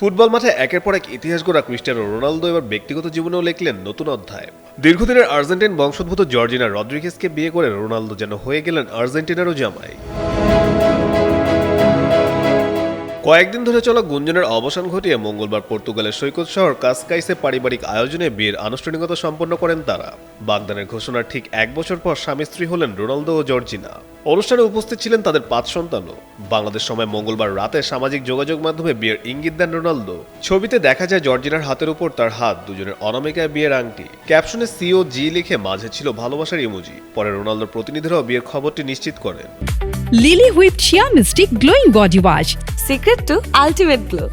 Football মাঠে একের পর এক ইতিহাস গড়া ক্রিস্টিয়ানো রোনালদো এবার ব্যক্তিগত জীবনেও লিখলেন নতুন অধ্যায়। দীর্ঘদিনের আর্জেন্টাইন বংশোদ্ভূত জর্জিনা রদ্রিগেজকে বিয়ে করে রোনালদো যেন হয়ে গেলেন আর্জেন্টিনারও জামাই। কয়েকদিন ধরে চলা গুঞ্জনের অবসান ঘটিয়ে মঙ্গলবার পর্তুগালের সৈকত শহর কাসকাইসে পারিবারিক আয়োজনে বিয়ের আনুষ্ঠানিকতা সম্পন্ন করেন তারা। বাগদানের ঘোষণার ঠিক এক বছর পর স্বামী স্ত্রী হলেন রোনালদো ও জর্জিনা। অনুষ্ঠানে উপস্থিত ছিলেন তাদের 5 সন্তানও। বাংলাদেশ সময় মঙ্গলবার রাতে সামাজিক যোগাযোগ মাধ্যমে বিয়ের ইঙ্গিত দেন রোনালদো। ছবিতে দেখা যায় জর্জিনার হাতের উপর তার হাত, দুজনের অনামিকায় বিয়ের আংটি। ক্যাপশনে CO-G লিখে মাঝে ছিল ভালোবাসার ইমোজি। পরে রোনালদোর প্রতিনিধিরাও বিয়ের খবরটি নিশ্চিত করেন। Lily Whipped Shea Mystic Glowing Body Wash. Secret to ultimate glow.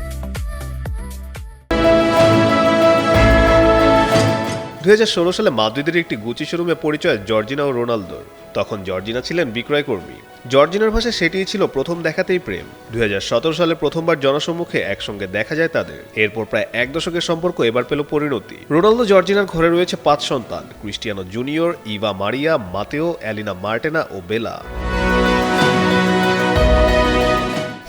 2016 সালে মাদ্রিদের একটি গুচি শোরুমে পরিচয় জর্জিনা ও রোনালদোর। তখন জর্জিনা ছিলেন বিক্রয় কর্মী। জর্জিনার ভাষায় সেটিই ছিল প্রথম দেখাতেই প্রেম। 2017 সালে প্রথমবার জনসম্মুখে একসঙ্গে দেখা যায় তাদের। এরপর প্রায় 1 দশকের সম্পর্ক এবার পেল পরিণতি। রোনালদো জর্জিনার ঘরে রয়েছে 5 সন্তান: Cristiano junior, Eva Maria, Mateo, Alana Martina ও বেলা।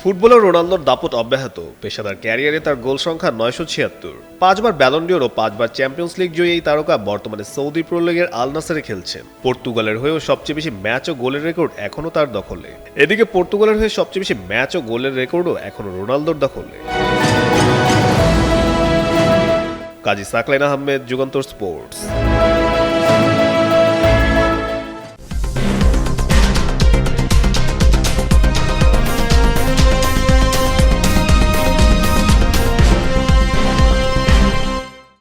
ফুটবলার রোনালদোর দাপট অব্যাহত। পেশাদার ক্যারিয়ারে তার গোল সংখ্যা 976। 5 বার ব্যালন ডিওর ও 5 বার চ্যাম্পিয়ন্স লিগ জয়ী এই তারকা বর্তমানে সৌদি প্রো লিগের আল নাসেরে খেলছেন। পর্তুগালের হয়েও সবচেয়ে বেশি ম্যাচ ও গোলের রেকর্ড এখনও তার দখলে। এদিকে পর্তুগালের হয়ে সবচেয়ে বেশি ম্যাচ ও গোলের রেকর্ডও এখনও রোনালদোর দখলে। কাজী সাকলাইন আহমেদ, যুগান্তর স্পোর্টস।